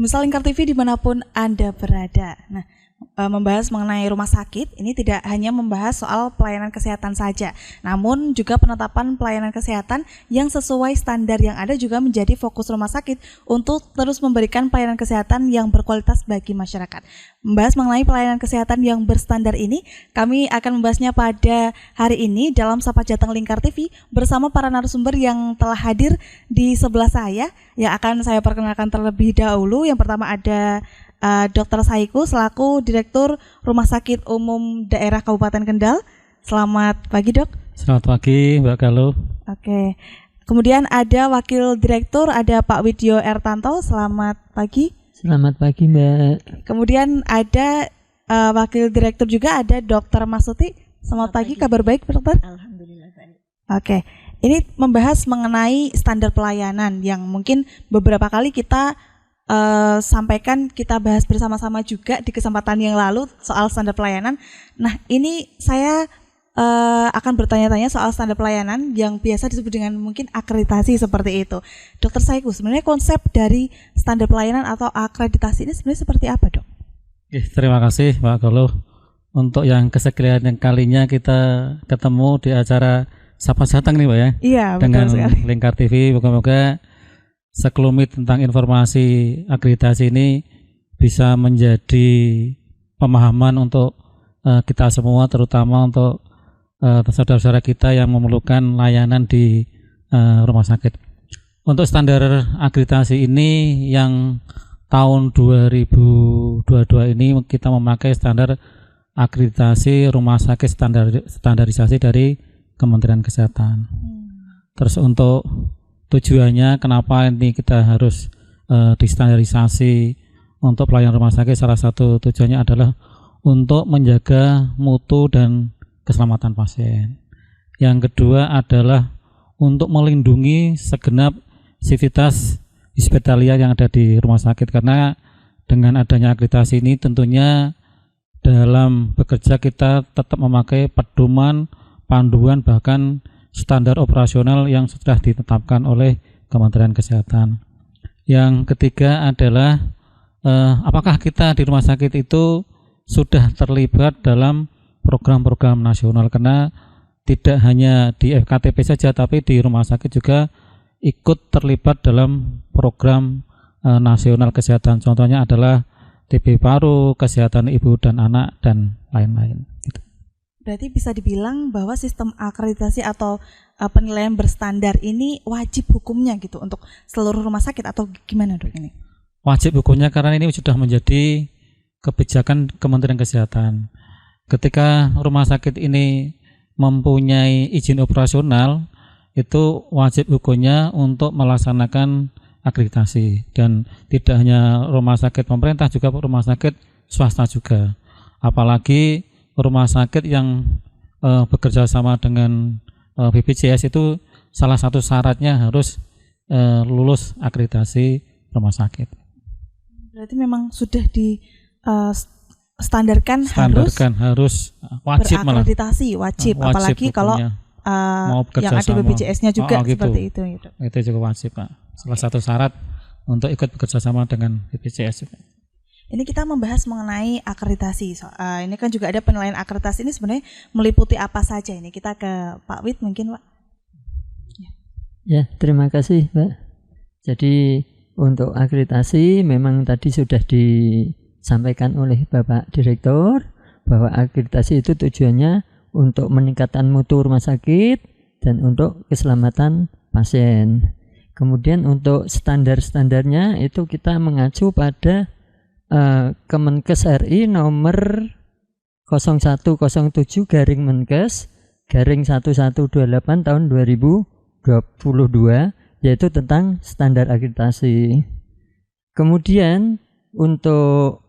Pemirsa Lingkar TV dimanapun Anda berada. Nah, membahas mengenai rumah sakit, ini tidak hanya membahas soal pelayanan kesehatan saja, namun juga penetapan pelayanan kesehatan yang sesuai standar yang ada juga menjadi fokus rumah sakit untuk terus memberikan pelayanan kesehatan yang berkualitas bagi masyarakat. Membahas mengenai pelayanan kesehatan yang berstandar ini, kami akan membahasnya pada hari ini dalam Sapa Jateng Lingkar TV bersama para narasumber yang telah hadir di sebelah saya, yang akan saya perkenalkan terlebih dahulu. Yang pertama ada Dr. Saiku selaku Direktur Rumah Sakit Umum Daerah Kabupaten Kendal. Selamat pagi, Dok. Selamat pagi, Mbak Galuh. Oke. Kemudian ada Wakil Direktur, ada Pak Widyo Ertanto. Selamat pagi. Selamat pagi, Mbak. Kemudian ada Wakil Direktur juga ada Dr. Masuti. Selamat pagi. Kabar baik, Dokter? Alhamdulillah baik. Oke. Ini membahas mengenai standar pelayanan yang mungkin beberapa kali kita sampaikan, kita bahas bersama-sama juga di kesempatan yang lalu soal standar pelayanan. Nah, ini saya akan bertanya-tanya soal standar pelayanan yang biasa disebut dengan mungkin akreditasi seperti itu. Dokter Saiku, sebenarnya konsep dari standar pelayanan atau akreditasi ini sebenarnya seperti apa, Dok? Terima kasih, Mbak Galuh. Untuk yang kesekian kalinya kita ketemu di acara Sapa Jateng nih, Mbak ya. Iya, dengan betul sekali. Lingkar TV, moga-moga sekelumit tentang informasi akreditasi ini bisa menjadi pemahaman untuk kita semua, terutama untuk saudara-saudara kita yang memerlukan layanan di rumah sakit. Untuk standar akreditasi ini yang tahun 2022 ini kita memakai standar akreditasi rumah sakit standarisasi dari Kementerian Kesehatan. Terus untuk tujuannya kenapa ini kita harus distandarisasi untuk pelayanan rumah sakit, salah satu tujuannya adalah untuk menjaga mutu dan keselamatan pasien. Yang kedua adalah untuk melindungi segenap sivitas hospitalia yang ada di rumah sakit, karena dengan adanya akreditasi ini tentunya dalam bekerja kita tetap memakai pedoman, panduan, bahkan standar operasional yang sudah ditetapkan oleh Kementerian Kesehatan. Yang ketiga adalah apakah kita di rumah sakit itu sudah terlibat dalam program-program nasional, karena tidak hanya di FKTP saja tapi di rumah sakit juga ikut terlibat dalam program nasional kesehatan. Contohnya adalah TB paru, kesehatan ibu dan anak, dan lain-lain. Berarti bisa dibilang bahwa sistem akreditasi atau penilaian berstandar ini wajib hukumnya gitu untuk seluruh rumah sakit atau gimana, Dok, ini? Wajib hukumnya karena ini sudah menjadi kebijakan Kementerian Kesehatan. Ketika rumah sakit ini mempunyai izin operasional, itu wajib hukumnya untuk melaksanakan akreditasi, dan tidak hanya rumah sakit pemerintah, juga rumah sakit swasta juga. Apalagi rumah sakit yang bekerja sama dengan BPJS itu salah satu syaratnya harus lulus akreditasi rumah sakit. Berarti memang sudah di standarkan harus wajib, berakreditasi, wajib apalagi kalau yang ada BPJS-nya juga gitu. Seperti itu. Itu juga wajib, Pak. Salah satu syarat untuk ikut bekerja sama dengan BPJS juga. Ini kita membahas mengenai akreditasi. Ini kan juga ada penilaian akreditasi, ini sebenarnya meliputi apa saja ini? Kita ke Pak Wid mungkin, Pak. Ya, terima kasih, Mbak. Jadi untuk akreditasi memang tadi sudah disampaikan oleh Bapak Direktur bahwa akreditasi itu tujuannya untuk meningkatkan mutu rumah sakit dan untuk keselamatan pasien. Kemudian untuk standar-standarnya itu kita mengacu pada Kemenkes RI nomor 0107/Menkes/1128 tahun 2022, yaitu tentang standar akreditasi. Kemudian untuk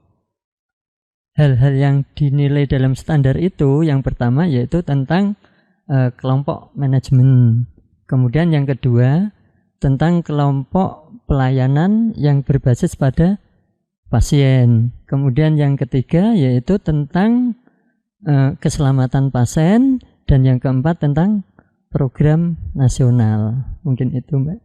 hal-hal yang dinilai dalam standar itu, yang pertama yaitu tentang kelompok manajemen. Kemudian yang kedua tentang kelompok pelayanan yang berbasis pada pasien. Kemudian yang ketiga yaitu tentang keselamatan pasien, dan yang keempat tentang program nasional. Mungkin itu, Mbak.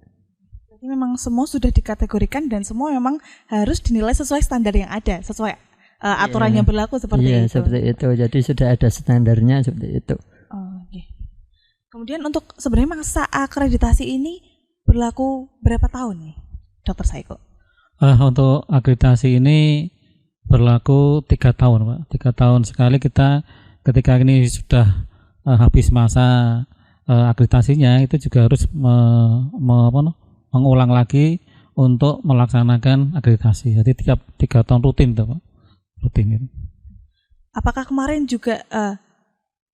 Memang semua sudah dikategorikan dan semua memang harus dinilai sesuai standar yang ada, sesuai aturan yang berlaku seperti itu. Seperti itu. Jadi sudah ada standarnya seperti itu. Okay. Kemudian untuk sebenarnya masa akreditasi ini berlaku berapa tahun nih, Dokter Saiko? Untuk akreditasi ini berlaku 3 tahun, Pak. 3 tahun sekali kita ketika ini sudah habis masa akreditasinya itu juga harus mengulang lagi untuk melaksanakan akreditasi. Jadi tiap 3 tahun rutin, Pak. Rutin itu. Apakah kemarin juga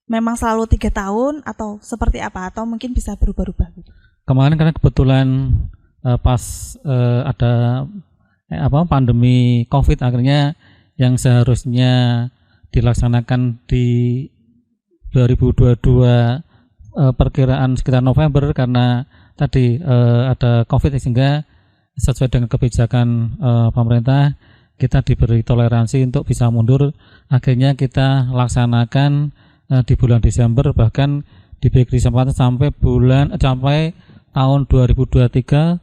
memang selalu 3 tahun atau seperti apa? Atau mungkin bisa berubah-ubah? Kemarin karena kebetulan pas ada pandemi COVID, akhirnya yang seharusnya dilaksanakan di 2022 perkiraan sekitar November karena tadi ada COVID, sehingga sesuai dengan kebijakan pemerintah kita diberi toleransi untuk bisa mundur. Akhirnya kita laksanakan di bulan Desember, bahkan diberi kesempatan sampai tahun 2023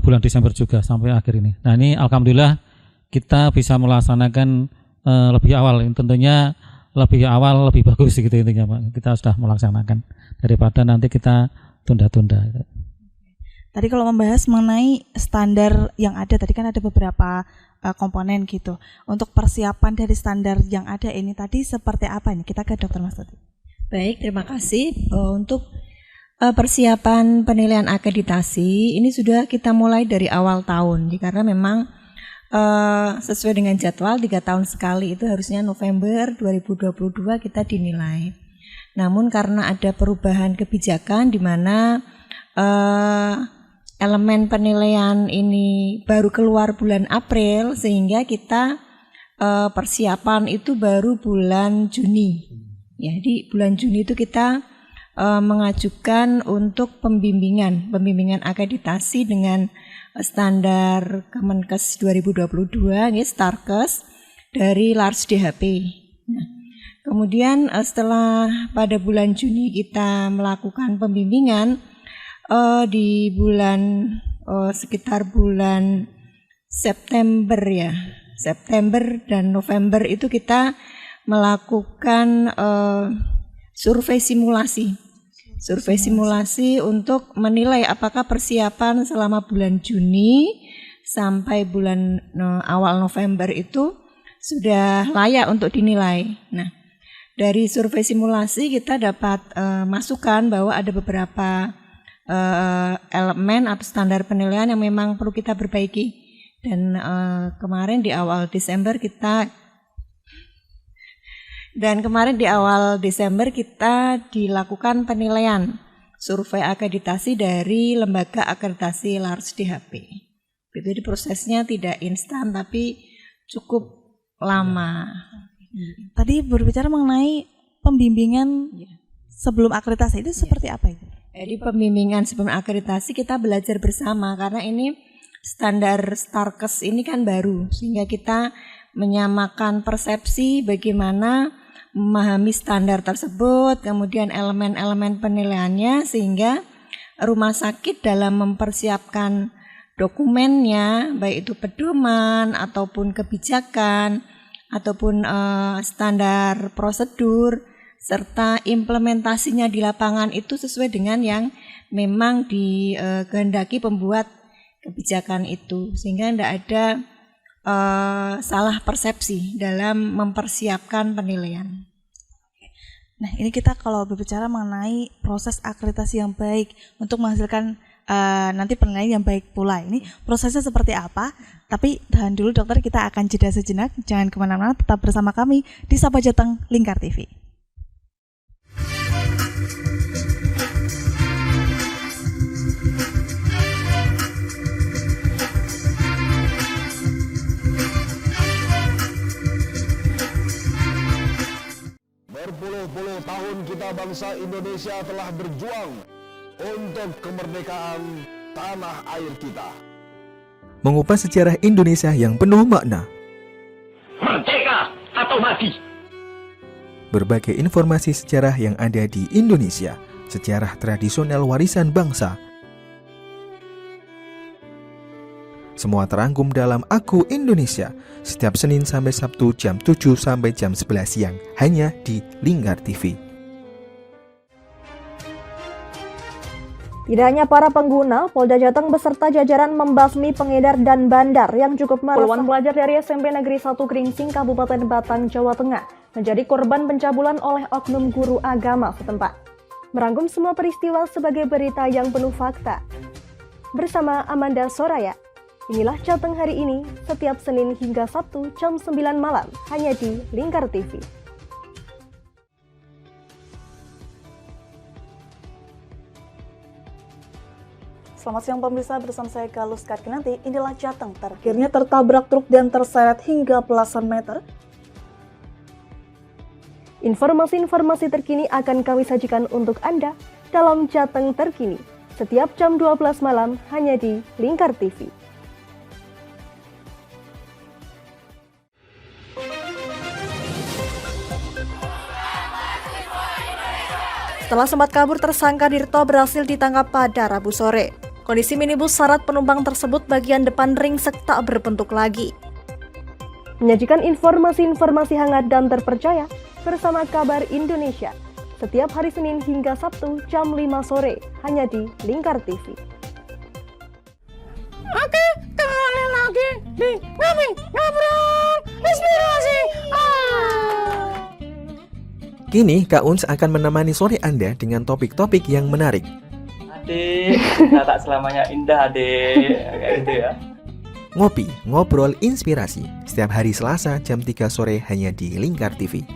bulan Desember juga sampai akhir ini. Nah, ini alhamdulillah kita bisa melaksanakan lebih awal. Tentunya lebih awal lebih bagus gitu intinya, Pak. Kita sudah melaksanakan daripada nanti kita tunda-tunda. Tadi kalau membahas mengenai standar yang ada, tadi kan ada beberapa komponen gitu. Untuk persiapan dari standar yang ada ini tadi seperti apa ini? Kita ke Dokter Mastuti. Baik, terima kasih. Untuk persiapan penilaian akreditasi ini sudah kita mulai dari awal tahun, karena memang sesuai dengan jadwal 3 tahun sekali, itu harusnya November 2022 kita dinilai. Namun karena ada perubahan kebijakan di mana elemen penilaian ini baru keluar bulan April, sehingga kita persiapan itu baru bulan Juni. Ya, di bulan Juni itu kita mengajukan untuk pembimbingan akreditasi dengan standar Kemenkes 2022, ini Starkes dari Large DHP. Nah, kemudian setelah pada bulan Juni kita melakukan pembimbingan, di bulan sekitar bulan September dan November itu kita melakukan survei simulasi untuk menilai apakah persiapan selama bulan Juni sampai bulan awal November itu sudah layak untuk dinilai. Nah, dari survei simulasi kita dapat masukan bahwa ada beberapa elemen atau standar penilaian yang memang perlu kita perbaiki. Dan kemarin di awal Desember kita dilakukan penilaian survei akreditasi dari lembaga akreditasi Large DHP. Jadi prosesnya tidak instan tapi cukup lama. Tadi berbicara mengenai pembimbingan sebelum akreditasi itu seperti apa itu? Jadi pembimbingan sebelum akreditasi kita belajar bersama, karena ini standar Starkes ini kan baru, sehingga kita menyamakan persepsi bagaimana memahami standar tersebut, kemudian elemen-elemen penilaiannya, sehingga rumah sakit dalam mempersiapkan dokumennya, baik itu pedoman ataupun kebijakan ataupun standar prosedur serta implementasinya di lapangan itu sesuai dengan yang memang dikehendaki pembuat kebijakan itu, sehingga tidak ada salah persepsi dalam mempersiapkan penilaian. Nah, ini kita kalau berbicara mengenai proses akreditasi yang baik untuk menghasilkan nanti penilaian yang baik pula. Ini prosesnya seperti apa? Tapi tahan dulu dokter, kita akan jeda sejenak. Jangan kemana-mana, tetap bersama kami di Sapa Jateng Lingkar TV. Berpuluh-puluh tahun kita bangsa Indonesia telah berjuang untuk kemerdekaan tanah air kita. Mengupas sejarah Indonesia yang penuh makna. Merdeka atau mati. Berbagai informasi sejarah yang ada di Indonesia, sejarah tradisional warisan bangsa. Semua terangkum dalam Aku Indonesia setiap Senin sampai Sabtu jam 7 sampai jam 11 siang hanya di Lingkar TV. Tidak hanya para pengguna, Polda Jateng beserta jajaran membasmi pengedar dan bandar yang cukup meresahkan. Puluhan pelajar dari SMP Negeri 1 Gringsing, Kabupaten Batang, Jawa Tengah menjadi korban pencabulan oleh oknum guru agama setempat. Merangkum semua peristiwa sebagai berita yang penuh fakta. Bersama Amanda Soraya, inilah Jateng hari ini, setiap Senin hingga Sabtu jam 9 malam, hanya di Lingkar TV. Selamat siang pemirsa, bersama saya Galus Karkinanti. Inilah Jateng, akhirnya tertabrak truk dan terseret hingga belasan meter. Informasi-informasi terkini akan kami sajikan untuk Anda dalam Jateng Terkini, setiap jam 12 malam, hanya di Lingkar TV. Setelah sempat kabur, tersangka Dirto berhasil ditangkap pada Rabu sore. Kondisi minibus syarat penumpang tersebut bagian depan ringsek tak berbentuk lagi. Menyajikan informasi-informasi hangat dan terpercaya bersama Kabar Indonesia setiap hari Senin hingga Sabtu jam 5 sore hanya di Lingkar TV. Oke, kembali lagi di Ngobrol Inspirasi. Kini Kak Uns akan menemani sore Anda dengan topik-topik yang menarik. Adik, kita tak selamanya indah, adik. Kayak gitu ya. Ngopi, ngobrol inspirasi setiap hari Selasa jam 3 sore hanya di Lingkar TV.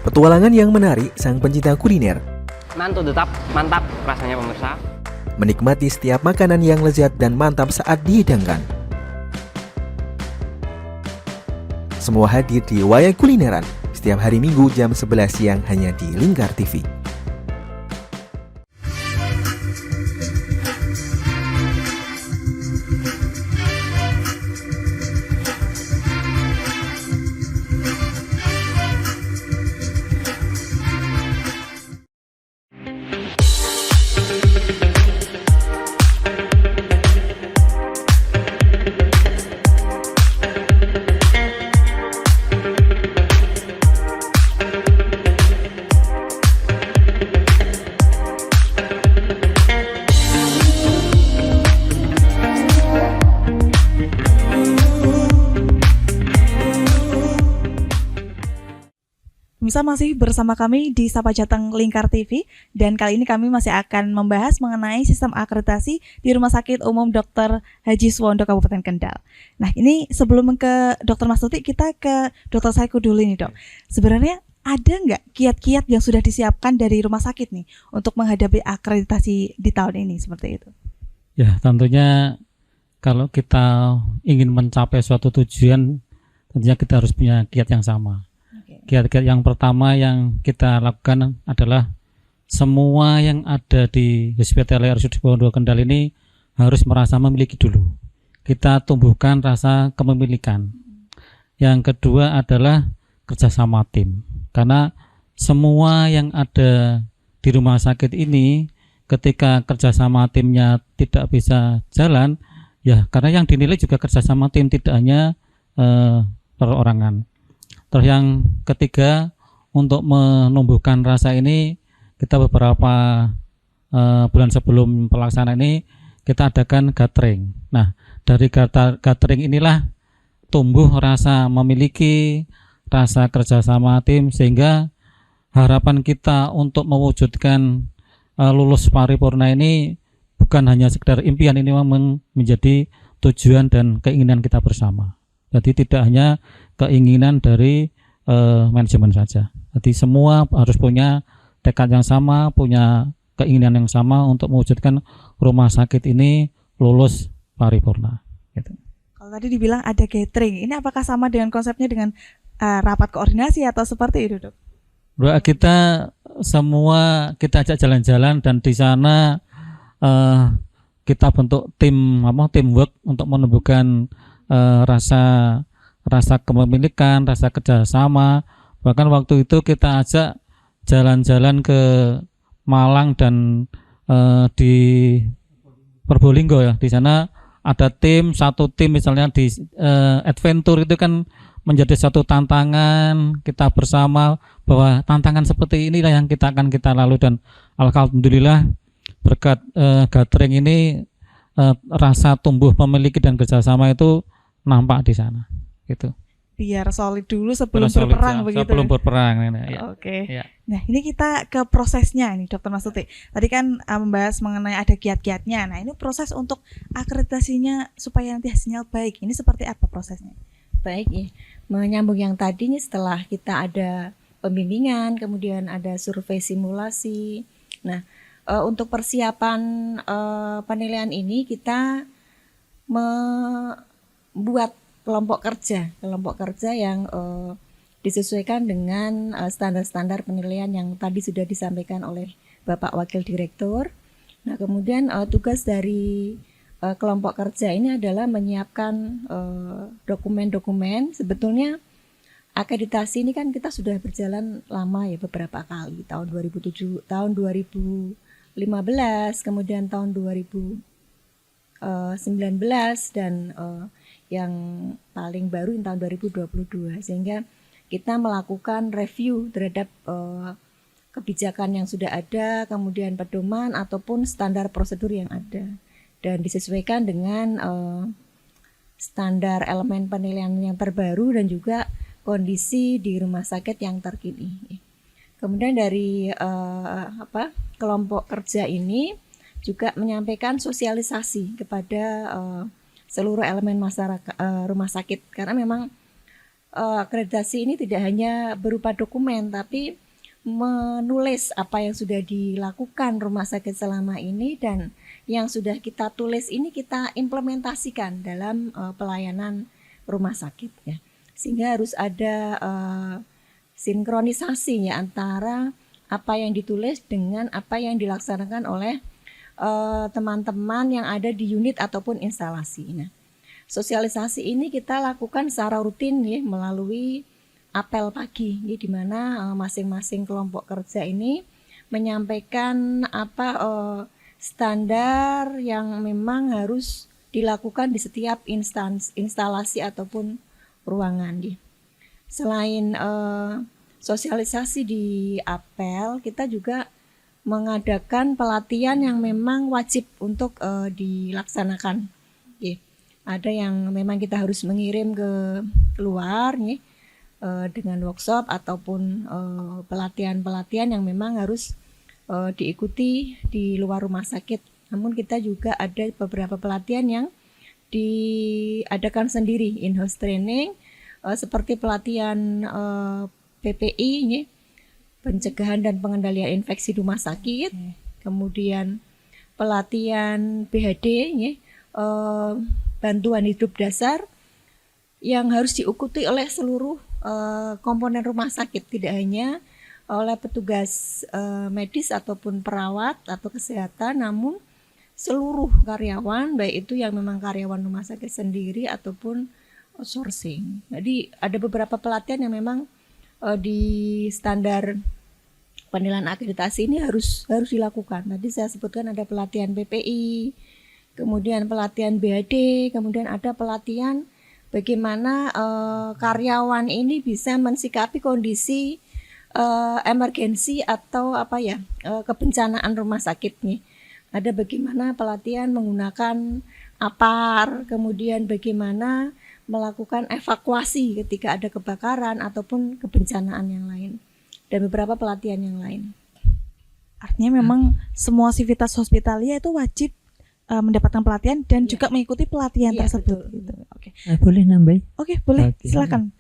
Petualangan yang menarik sang pencinta kuliner. Mantul tetap mantap rasanya pemirsa. Menikmati setiap makanan yang lezat dan mantap saat dihidangkan. Semua hadir di Wayang Kulineran setiap hari Minggu jam 11 siang hanya di Lingkar TV. Pemirsa masih bersama kami di Sapa Jateng Lingkar TV, dan kali ini kami masih akan membahas mengenai sistem akreditasi di Rumah Sakit Umum Dr. Haji Suwondo Kabupaten Kendal. Nah, ini sebelum ke Dr. Mastuti, kita ke Dr. Saiku dulu nih, Dok. Sebenarnya ada nggak kiat-kiat yang sudah disiapkan dari rumah sakit nih untuk menghadapi akreditasi di tahun ini seperti itu? Ya, tentunya kalau kita ingin mencapai suatu tujuan, tentunya kita harus punya kiat yang sama. Kiat-kiat yang pertama yang kita lakukan adalah semua yang ada di Hospital RSUD Suwondo Kendal ini harus merasa memiliki dulu. Kita tumbuhkan rasa kepemilikan. Yang kedua adalah kerjasama tim. Karena semua yang ada di rumah sakit ini ketika kerjasama timnya tidak bisa jalan, ya karena yang dinilai juga kerjasama tim, tidak hanya perorangan. Terus yang ketiga, untuk menumbuhkan rasa ini, kita beberapa bulan sebelum pelaksanaan ini kita adakan gathering. Nah, dari gathering inilah tumbuh rasa memiliki, rasa kerjasama tim, sehingga harapan kita untuk mewujudkan lulus paripurna ini bukan hanya sekedar impian, ini memang menjadi tujuan dan keinginan kita bersama. Jadi tidak hanya keinginan dari manajemen saja. Jadi semua harus punya tekad yang sama, punya keinginan yang sama untuk mewujudkan rumah sakit ini lulus paripurna. Gitu. Kalau tadi dibilang ada gathering, ini apakah sama dengan konsepnya dengan rapat koordinasi atau seperti itu, Dok? Bro, kita semua kita ajak jalan-jalan, dan di sana kita bentuk teamwork untuk menumbuhkan rasa kepemilikan, rasa kerjasama. Bahkan waktu itu kita ajak jalan-jalan ke Malang dan di Probolinggo ya. Di sana ada satu tim misalnya di adventure itu kan menjadi satu tantangan kita bersama, bahwa tantangan seperti inilah yang kita akan kita lalui, dan alhamdulillah berkat gathering ini rasa tumbuh memiliki dan kerjasama itu nampak di sana gitu. Biar solid dulu sebelum berperang begitu. Sebelum berperang ya. Oke. Ya. Nah, ini kita ke prosesnya ini Dr. Mastuti. Tadi kan membahas mengenai ada kiat-kiatnya. Nah, ini proses untuk akreditasinya supaya nanti hasilnya baik. Ini seperti apa prosesnya? Baik ya. Menyambung yang tadi nih, setelah kita ada pembimbingan, kemudian ada survei simulasi. Nah, untuk persiapan penilaian ini kita membuat kelompok kerja yang disesuaikan dengan standar-standar penilaian yang tadi sudah disampaikan oleh Bapak Wakil Direktur. Nah, kemudian tugas dari kelompok kerja ini adalah menyiapkan dokumen-dokumen. Sebetulnya akreditasi ini kan kita sudah berjalan lama ya, beberapa kali, tahun 2007, tahun 2015, kemudian tahun 2019 dan yang paling baru tahun 2022, sehingga kita melakukan review terhadap kebijakan yang sudah ada, kemudian pedoman ataupun standar prosedur yang ada, dan disesuaikan dengan standar elemen penilaian yang terbaru dan juga kondisi di rumah sakit yang terkini. Kemudian dari kelompok kerja ini juga menyampaikan sosialisasi kepada seluruh elemen masyarakat rumah sakit, karena memang akreditasi ini tidak hanya berupa dokumen, tapi menulis apa yang sudah dilakukan rumah sakit selama ini, dan yang sudah kita tulis ini kita implementasikan dalam pelayanan rumah sakit ya. Sehingga harus ada sinkronisasi ya antara apa yang ditulis dengan apa yang dilaksanakan oleh teman-teman yang ada di unit ataupun instalasi. Nah, sosialisasi ini kita lakukan secara rutin ya, melalui apel pagi ya, di mana masing-masing kelompok kerja ini menyampaikan standar yang memang harus dilakukan di setiap instalasi ataupun ruangan ya. Selain sosialisasi di apel, kita juga mengadakan pelatihan yang memang wajib untuk dilaksanakan. Ya. Ada yang memang kita harus mengirim ke luar ya, dengan workshop ataupun pelatihan-pelatihan yang memang harus diikuti di luar rumah sakit. Namun kita juga ada beberapa pelatihan yang diadakan sendiri, in-house training, seperti pelatihan PPI ya, pencegahan dan pengendalian infeksi di rumah sakit, kemudian pelatihan BHD ya, bantuan hidup dasar yang harus diikuti oleh seluruh komponen rumah sakit, tidak hanya oleh petugas medis ataupun perawat atau kesehatan, namun seluruh karyawan, baik itu yang memang karyawan rumah sakit sendiri ataupun outsourcing. Jadi ada beberapa pelatihan yang memang di standar penilaian akreditasi ini harus dilakukan. Tadi saya sebutkan ada pelatihan PPI, kemudian pelatihan BHD, kemudian ada pelatihan bagaimana karyawan ini bisa mensikapi kondisi emergensi atau kebencanaan rumah sakit nih. Ada bagaimana pelatihan menggunakan APAR, kemudian bagaimana melakukan evakuasi ketika ada kebakaran ataupun kebencanaan yang lain, dan beberapa pelatihan yang lain. Artinya memang semua sivitas hospitalia itu wajib mendapatkan pelatihan dan juga mengikuti pelatihan tersebut. Gitu. Oke. Boleh nambahin? Oke, boleh. Silakan.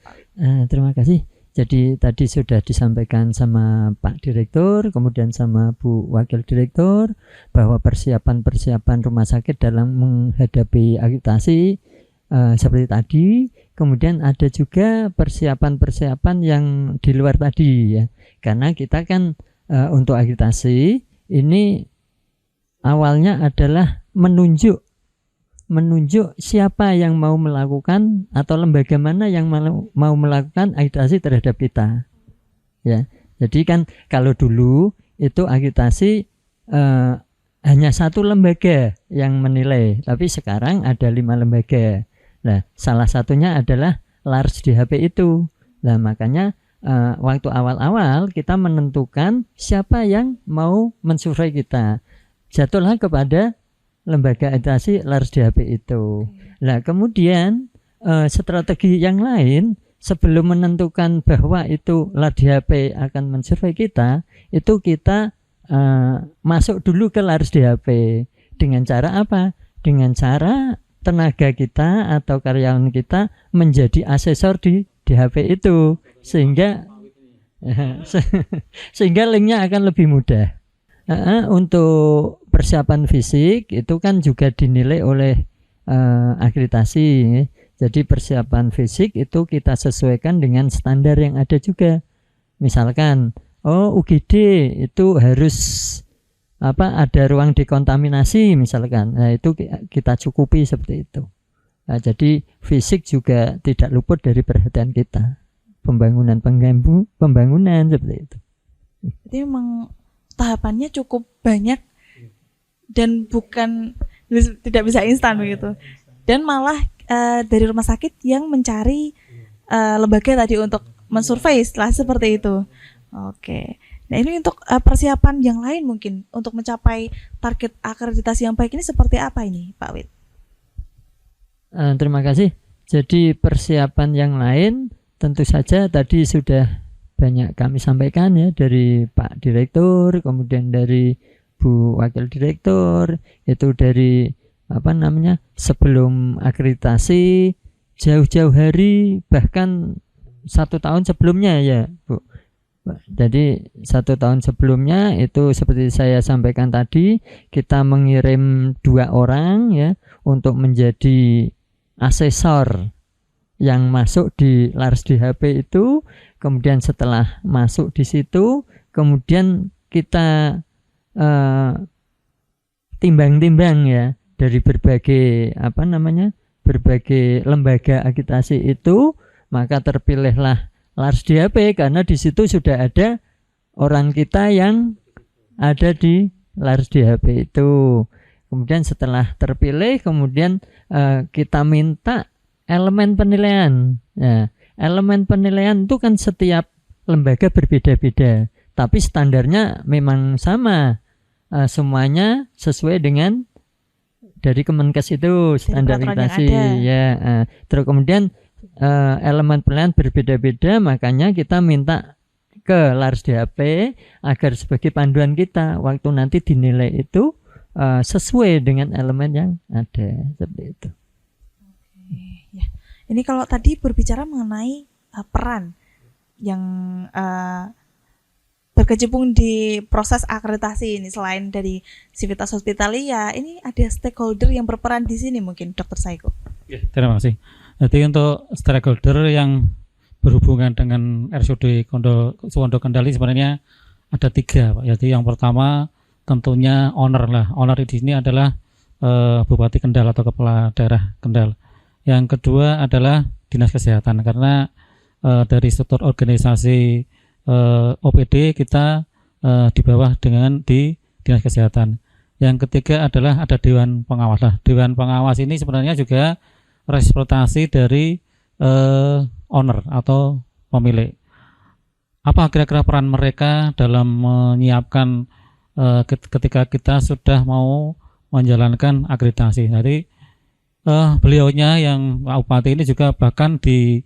Terima kasih. Jadi tadi sudah disampaikan sama Pak Direktur, kemudian sama Bu Wakil Direktur, bahwa persiapan-persiapan rumah sakit dalam menghadapi akreditasi seperti tadi. Kemudian ada juga persiapan-persiapan yang di luar tadi ya, karena kita kan untuk akreditasi ini awalnya adalah menunjuk siapa yang mau melakukan atau lembaga mana yang mau melakukan akreditasi terhadap kita ya. Jadi kan kalau dulu itu akreditasi hanya satu lembaga yang menilai, tapi sekarang ada 5 lembaga. Nah, salah satunya adalah LARS DHP itu. Nah, makanya waktu awal-awal kita menentukan siapa yang mau mensurvei kita. Jatuhlah kepada lembaga akreditasi LARS DHP itu. Nah, kemudian strategi yang lain sebelum menentukan bahwa itu LARS DHP akan mensurvei kita, itu kita masuk dulu ke LARS DHP. Dengan cara apa? Dengan cara tenaga kita atau karyawan kita menjadi asesor di DHP itu, sehingga linknya akan lebih mudah. Untuk persiapan fisik itu kan juga dinilai oleh akreditasi. Jadi persiapan fisik itu kita sesuaikan dengan standar yang ada juga. Misalkan UGD itu harus ada ruang dekontaminasi misalkan. Nah, itu kita cukupi seperti itu. Nah, jadi fisik juga tidak luput dari perhatian kita. Pembangunan seperti itu. Jadi memang tahapannya cukup banyak dan tidak bisa instan begitu. Dan malah dari rumah sakit yang mencari lembaga tadi untuk mensurvei setelah seperti itu. Oke. Nah, ini untuk persiapan yang lain mungkin untuk mencapai target akreditasi yang baik ini seperti apa ini, Pak Wid? Terima kasih. Jadi persiapan yang lain tentu saja tadi sudah banyak kami sampaikan ya, dari Pak Direktur, kemudian dari Bu Wakil Direktur, itu dari sebelum akreditasi jauh-jauh hari, bahkan 1 tahun sebelumnya ya Bu. Jadi 1 tahun sebelumnya itu seperti saya sampaikan tadi, kita mengirim 2 orang ya untuk menjadi asesor yang masuk di LARS DHP itu. Kemudian setelah masuk di situ, kemudian kita timbang-timbang ya dari berbagai lembaga akreditasi itu, maka terpilihlah LARS DHP karena di situ sudah ada orang kita yang ada di LARS DHP itu. Kemudian setelah terpilih, kemudian kita minta elemen penilaian. Nah, elemen penilaian itu kan setiap lembaga berbeda-beda, tapi standarnya memang sama. Semuanya sesuai dengan dari Kemenkes itu standar akreditasi ya. Terus kemudian elemen penilaian berbeda-beda, makanya kita minta ke LARS DHP agar sebagai panduan kita waktu nanti dinilai itu sesuai dengan elemen yang ada, seperti itu. Ya. Ini kalau tadi berbicara mengenai peran yang berkecimpung di proses akreditasi ini, selain dari Civitas Hospitalia, ini ada stakeholder yang berperan di sini mungkin, Dr. Saiko. Ya, terima kasih. Jadi untuk stakeholder yang berhubungan dengan RSUD Suwondo Kendali sebenarnya ada 3, Pak. Jadi yang pertama tentunya owner lah. Owner di sini adalah Bupati Kendal atau Kepala Daerah Kendal. Yang kedua adalah Dinas Kesehatan, karena dari struktur organisasi OPD kita di bawah di Dinas Kesehatan. Yang ketiga adalah ada Dewan Pengawas lah. Dewan Pengawas ini sebenarnya juga representasi dari owner atau pemilik. Apa kira-kira peran mereka dalam menyiapkan ketika kita sudah mau menjalankan akreditasi? Jadi beliaunya yang Pak Bupati ini juga bahkan di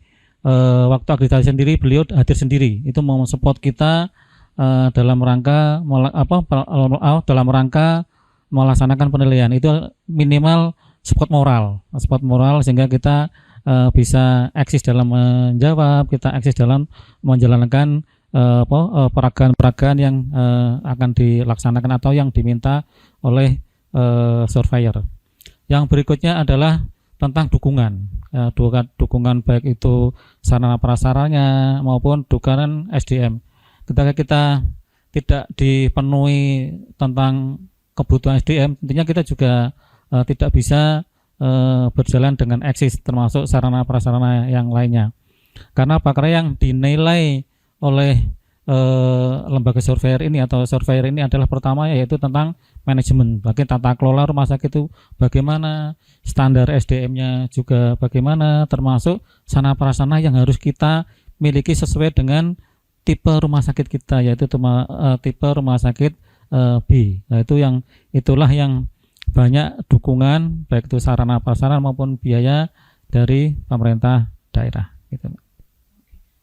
waktu akreditasi sendiri beliau hadir sendiri, itu mau support kita dalam rangka melaksanakan penilaian. Itu minimal support moral sehingga kita bisa eksis dalam menjawab, kita eksis dalam menjalankan peragaan-peragaan yang akan dilaksanakan atau yang diminta oleh surveyor. Yang berikutnya adalah tentang dukungan, dukungan baik itu sarana prasaranya maupun dukungan SDM. Ketika kita tidak dipenuhi tentang kebutuhan SDM, tentunya kita juga tidak bisa berjalan dengan eksis, termasuk sarana prasarana yang lainnya. Karena apa? Karena yang dinilai oleh lembaga surveyor ini atau surveyor ini adalah pertama yaitu tentang manajemen, bagaimana tata kelola rumah sakit itu bagaimana, standar SDM-nya juga bagaimana, termasuk sarana prasarana yang harus kita miliki sesuai dengan tipe rumah sakit kita, yaitu tipe rumah sakit B. Nah, itulah yang banyak dukungan baik itu sarana prasarana maupun biaya dari pemerintah daerah gitu.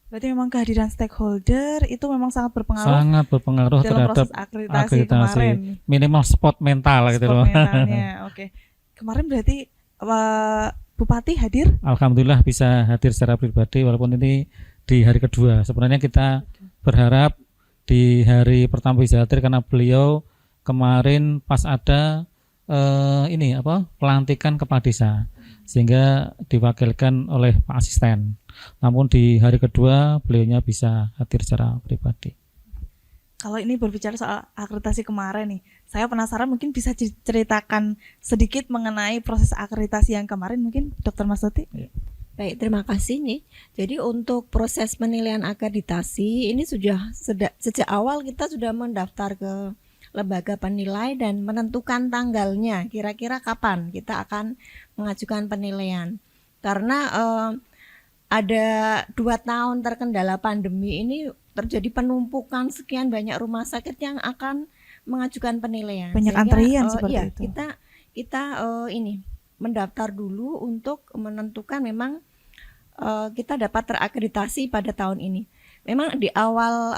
Berarti memang kehadiran stakeholder itu memang sangat berpengaruh dalam terhadap proses akreditasi kemarin. Minimal spot mental gitu loh. Mentalnya. Oke. Kemarin berarti Bupati hadir? Alhamdulillah bisa hadir secara pribadi walaupun ini di hari kedua. Sebenarnya kita berharap di hari pertama bisa hadir karena beliau kemarin pas ada pelantikan kepala desa sehingga diwakilkan oleh Pak Asisten. Namun di hari kedua beliaunya bisa hadir secara pribadi. Kalau ini berbicara soal akreditasi kemarin nih, saya penasaran mungkin bisa ceritakan sedikit mengenai proses akreditasi yang kemarin mungkin Dr. Mastuti. Ya. Baik, terima kasih nih. Jadi untuk proses penilaian akreditasi ini sejak awal kita sudah mendaftar ke lembaga penilai dan menentukan tanggalnya, kira-kira kapan kita akan mengajukan penilaian. Karena ada 2 tahun terkendala pandemi ini terjadi penumpukan sekian banyak rumah sakit yang akan mengajukan penilaian. Banyak antrian seperti itu. Kita mendaftar dulu untuk menentukan memang kita dapat terakreditasi pada tahun ini. Memang di awal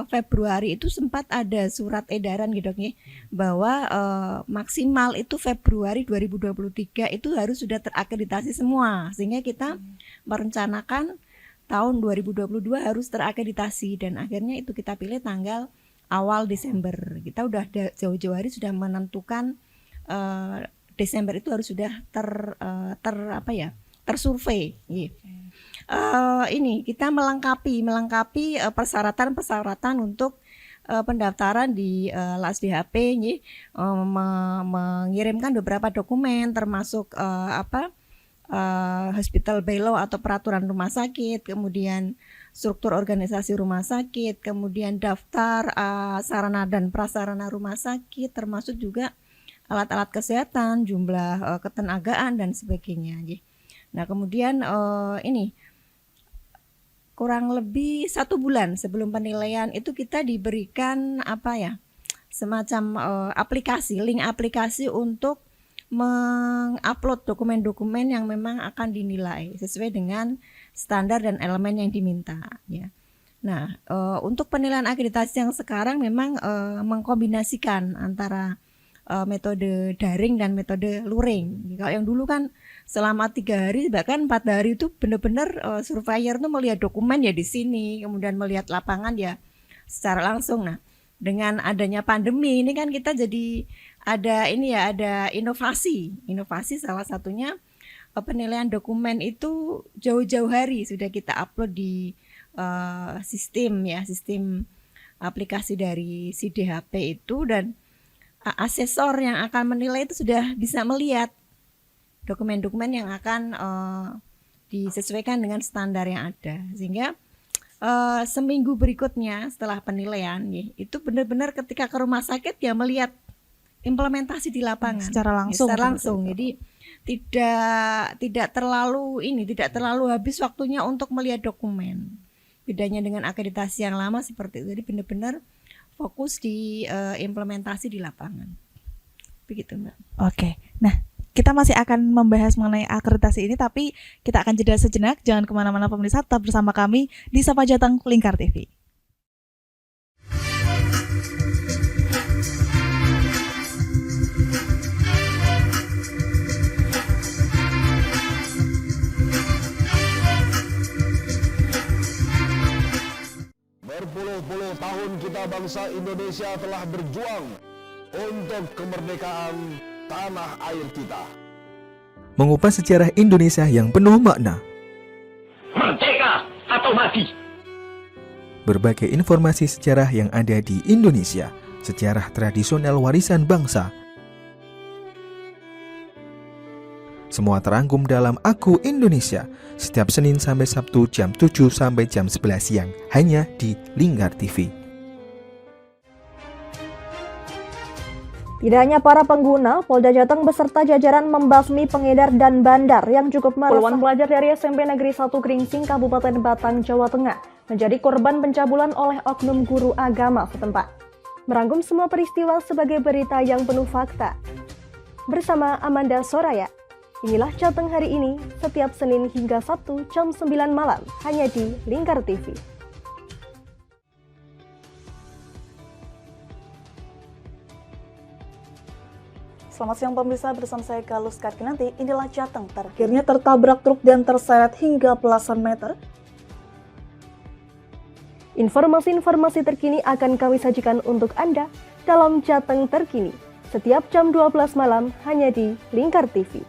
Februari itu sempat ada surat edaran gitu nih bahwa maksimal itu Februari 2023 itu harus sudah terakreditasi semua, sehingga kita merencanakan tahun 2022 harus terakreditasi dan akhirnya itu kita pilih tanggal awal Desember. Kita udah jauh-jauh hari sudah menentukan Desember itu harus sudah tersurvei. Ini kita melengkapi persyaratan untuk pendaftaran di LASDHP, mengirimkan beberapa dokumen termasuk hospital bylaw atau peraturan rumah sakit, kemudian struktur organisasi rumah sakit, kemudian daftar sarana dan prasarana rumah sakit, termasuk juga alat-alat kesehatan, jumlah ketenagaan dan sebagainya. Nah kemudian kurang lebih 1 bulan sebelum penilaian itu kita diberikan semacam link aplikasi untuk mengupload dokumen-dokumen yang memang akan dinilai sesuai dengan standar dan elemen yang diminta. Ya. Nah untuk penilaian akreditasi yang sekarang memang mengkombinasikan antara metode daring dan metode luring. Kalau yang dulu kan selama 3 hari bahkan 4 hari itu benar-benar surveyor itu melihat dokumen ya di sini, kemudian melihat lapangan ya secara langsung. Nah dengan adanya pandemi ini kan kita jadi ada inovasi salah satunya penilaian dokumen itu jauh-jauh hari sudah kita upload di sistem aplikasi dari CDHP itu, dan asesor yang akan menilai itu sudah bisa melihat dokumen-dokumen yang akan disesuaikan dengan standar yang ada, sehingga seminggu berikutnya setelah penilaian itu benar-benar ketika ke rumah sakit ya melihat implementasi di lapangan secara langsung. Jadi tidak terlalu habis waktunya untuk melihat dokumen. Bedanya dengan akreditasi yang lama seperti itu. Jadi benar-benar fokus di implementasi di lapangan. Begitu, Mbak. Oke. Nah, kita masih akan membahas mengenai akreditasi ini, tapi kita akan jeda sejenak. Jangan kemana-mana pemirsa, tetap bersama kami di Sapa Jateng Lingkar TV. Berpuluh-puluh tahun kita bangsa Indonesia telah berjuang untuk kemerdekaan tanah air kita. Mengupas sejarah Indonesia yang penuh makna. Merdeka atau mati. Berbagai informasi sejarah yang ada di Indonesia, sejarah tradisional warisan bangsa. Semua terangkum dalam Aku Indonesia setiap Senin sampai Sabtu jam 7 sampai jam 11 siang hanya di Lingkar TV. Tidak hanya para pengguna, Polda Jateng beserta jajaran membasmi pengedar dan bandar yang cukup meresahkan. Puluhan pelajar dari SMP Negeri 1 Gringsing, Kabupaten Batang, Jawa Tengah menjadi korban pencabulan oleh oknum guru agama setempat. Merangkum semua peristiwa sebagai berita yang penuh fakta. Bersama Amanda Soraya, inilah Jateng hari ini, setiap Senin hingga Sabtu jam 9 malam, hanya di Lingkar TV. Selamat siang pemirsa, bersama saya Galus Karkinanti. Inilah Jateng terakhirnya tertabrak truk dan terseret hingga belasan meter. Informasi-informasi terkini akan kami sajikan untuk Anda dalam Jateng Terkini, setiap jam 12 malam hanya di Lingkar TV.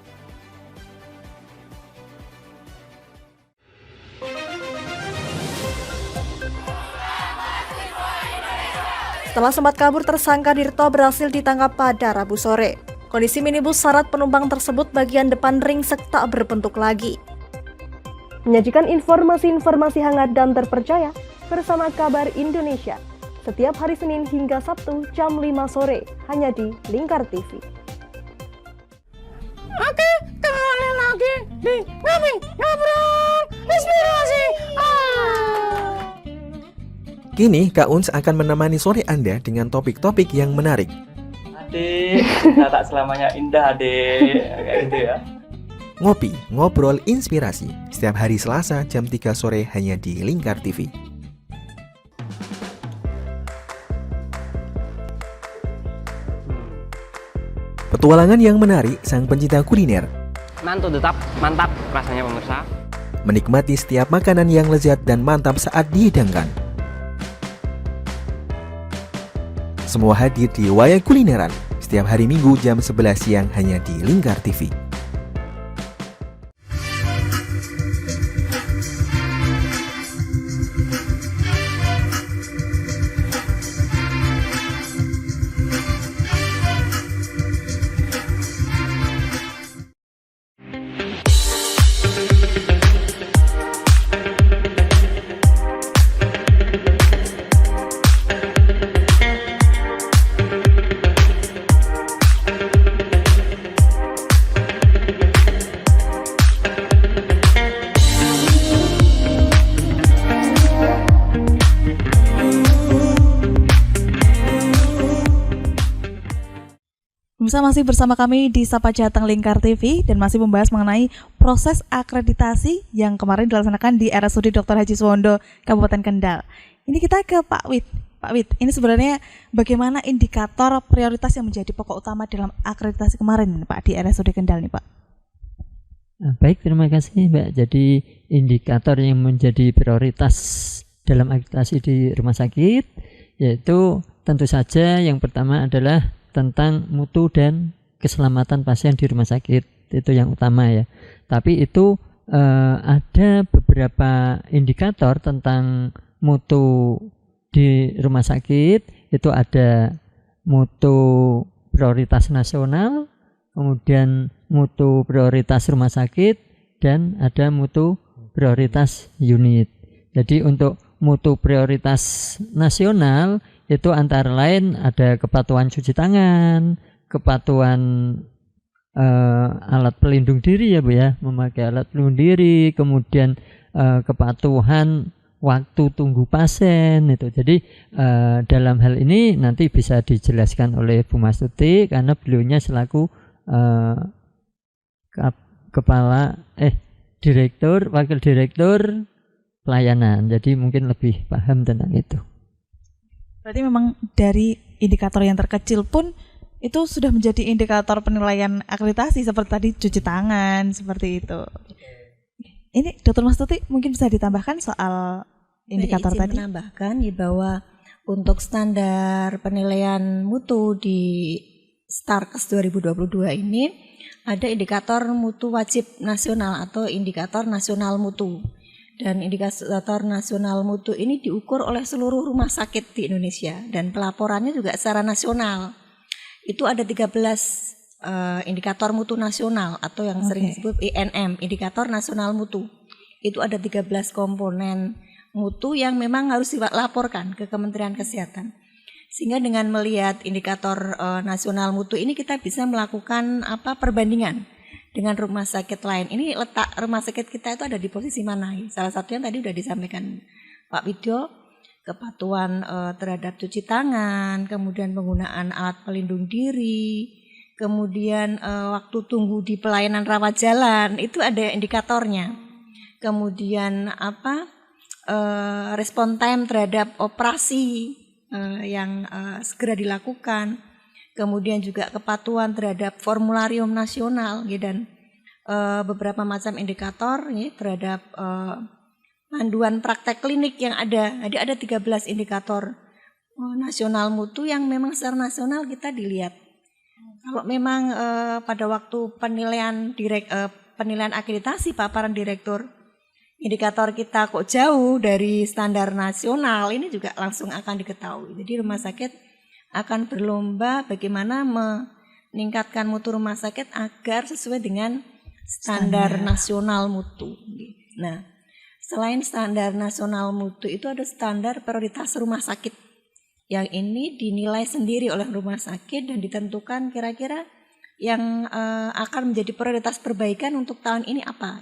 Setelah sempat kabur, tersangka Dirto berhasil ditangkap pada Rabu sore. Kondisi minibus syarat penumpang tersebut bagian depan ringsek tak berbentuk lagi. Menyajikan informasi-informasi hangat dan terpercaya bersama Kabar Indonesia setiap hari Senin hingga Sabtu jam 5 sore hanya di Lingkar TV. Oke, kembali lagi di Ngobrol Inspirasi. Kini Kak Uns akan menemani sore Anda dengan topik-topik yang menarik. Adik, tak selamanya indah adik, kayak gitu ya. Ngopi, ngobrol inspirasi setiap hari Selasa jam 3 sore hanya di Lingkar TV. Petualangan yang menarik sang pencinta kuliner. Mantul tetap mantap rasanya pemirsa. Menikmati setiap makanan yang lezat dan mantap saat dihidangkan. Semua hadir di Wayang Kulineran setiap hari Minggu jam 11 siang hanya di Lingkar TV. Masih bersama kami di Sapa Jateng Lingkar TV dan masih membahas mengenai proses akreditasi yang kemarin dilaksanakan di RSUD Dr. Haji Suwondo, Kabupaten Kendal. Ini kita ke Pak Wid. Pak Wid, ini sebenarnya bagaimana indikator prioritas yang menjadi pokok utama dalam akreditasi kemarin Pak di RSUD Kendal nih Pak? Baik, terima kasih Mbak. Jadi indikator yang menjadi prioritas dalam akreditasi di rumah sakit yaitu tentu saja yang pertama adalah tentang mutu dan keselamatan pasien di rumah sakit, itu yang utama ya. Tapi itu ada beberapa indikator tentang mutu di rumah sakit. Itu ada mutu prioritas nasional, kemudian mutu prioritas rumah sakit, dan ada mutu prioritas unit. Jadi untuk mutu prioritas nasional itu antara lain ada kepatuhan cuci tangan, kepatuhan alat pelindung diri ya Bu ya, memakai alat pelindung diri, kemudian kepatuhan waktu tunggu pasien itu. Jadi dalam hal ini nanti bisa dijelaskan oleh Bu Mastuti karena beliaunya selaku direktur, wakil direktur pelayanan. Jadi mungkin lebih paham tentang itu. Berarti memang dari indikator yang terkecil pun itu sudah menjadi indikator penilaian akreditasi seperti tadi cuci tangan, seperti itu. Ini Dr. Mastuti mungkin bisa ditambahkan soal indikator tadi? Saya menambahkan bahwa untuk standar penilaian mutu di Starkes 2022 ini ada indikator mutu wajib nasional atau indikator nasional mutu. Dan indikator nasional mutu ini diukur oleh seluruh rumah sakit di Indonesia dan pelaporannya juga secara nasional. Itu ada 13 indikator mutu nasional atau yang sering disebut INM, indikator nasional mutu. Itu ada 13 komponen mutu yang memang harus dilaporkan ke Kementerian Kesehatan. Sehingga dengan melihat indikator nasional mutu ini kita bisa melakukan perbandingan dengan rumah sakit lain. Ini letak rumah sakit kita itu ada di posisi mana? Salah satunya tadi sudah disampaikan Pak Widyo, kepatuhan terhadap cuci tangan, kemudian penggunaan alat pelindung diri, kemudian waktu tunggu di pelayanan rawat jalan itu ada indikatornya. Kemudian respon time terhadap operasi yang segera dilakukan, kemudian juga kepatuhan terhadap formularium nasional dan beberapa macam indikator terhadap panduan praktek klinik yang ada. Jadi ada 13 indikator nasional mutu yang memang secara nasional kita dilihat. Kalau memang pada waktu penilaian akreditasi paparan direktur indikator kita kok jauh dari standar nasional, ini juga langsung akan diketahui. Jadi rumah sakit akan berlomba bagaimana meningkatkan mutu rumah sakit agar sesuai dengan standar nasional mutu. Nah, selain standar nasional mutu itu ada standar prioritas rumah sakit. Yang ini dinilai sendiri oleh rumah sakit dan ditentukan kira-kira yang akan menjadi prioritas perbaikan untuk tahun ini apa.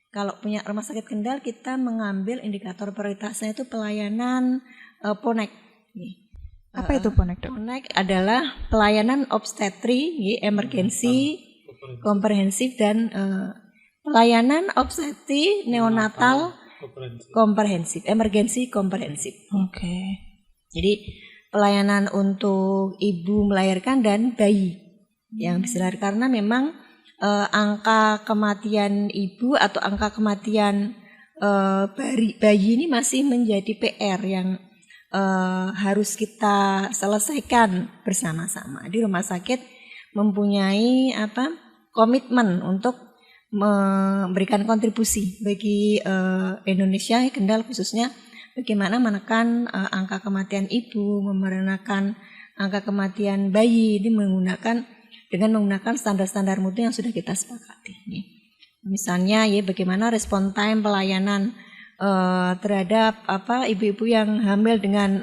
Kalau punya rumah sakit Kendal, kita mengambil indikator prioritasnya itu pelayanan PONEK. Apa itu PONEK, Dok? PONEK adalah pelayanan obstetri, emergensi, komprehensif, dan pelayanan obstetri neonatal komprehensif, emergensi komprehensif. Oke. Jadi pelayanan untuk ibu melahirkan dan bayi yang bisa lahir, karena memang angka kematian ibu atau angka kematian bayi ini masih menjadi PR yang harus kita selesaikan bersama-sama. Di rumah sakit mempunyai komitmen untuk memberikan kontribusi bagi Indonesia, Kendal khususnya, bagaimana menekan angka kematian ibu, menekan angka kematian bayi ini dengan menggunakan standar-standar mutu yang sudah kita sepakati. Misalnya bagaimana respon time pelayanan terhadap ibu-ibu yang hamil dengan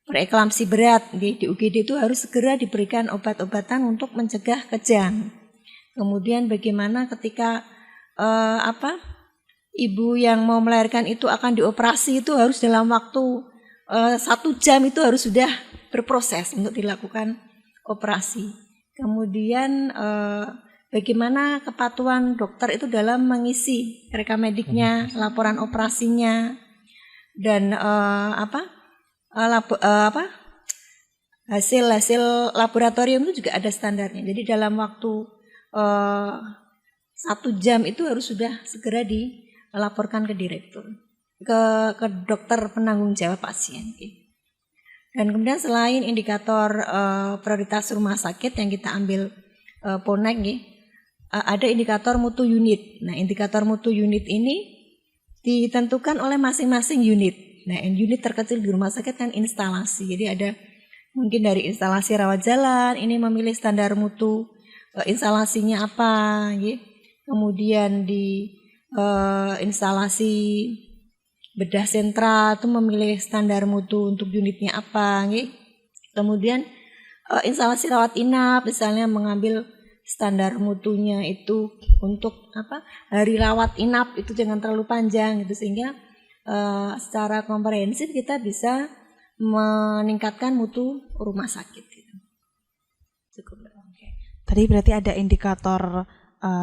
preeklamsi berat di UGD itu harus segera diberikan obat-obatan untuk mencegah kejang. Kemudian bagaimana ketika ibu yang mau melahirkan itu akan dioperasi itu harus dalam waktu 1 jam itu harus sudah berproses untuk dilakukan operasi. Kemudian bagaimana kepatuhan dokter itu dalam mengisi rekam mediknya, laporan operasinya, dan hasil laboratorium itu juga ada standarnya. Jadi dalam waktu 1 jam itu harus sudah segera dilaporkan ke direktur, ke dokter penanggung jawab pasien. Dan kemudian selain indikator prioritas rumah sakit yang kita ambil PONEK, ada indikator mutu unit. Nah, indikator mutu unit ini ditentukan oleh masing-masing unit. Nah, unit terkecil di rumah sakit kan instalasi. Jadi ada mungkin dari instalasi rawat jalan, ini memilih standar mutu instalasinya apa. Kemudian di instalasi bedah sentral itu memilih standar mutu untuk unitnya apa. Kemudian instalasi rawat inap misalnya mengambil standar mutunya itu untuk hari rawat inap itu jangan terlalu panjang sehingga secara komprehensif kita bisa meningkatkan mutu rumah sakit. Cukup. Tadi berarti ada indikator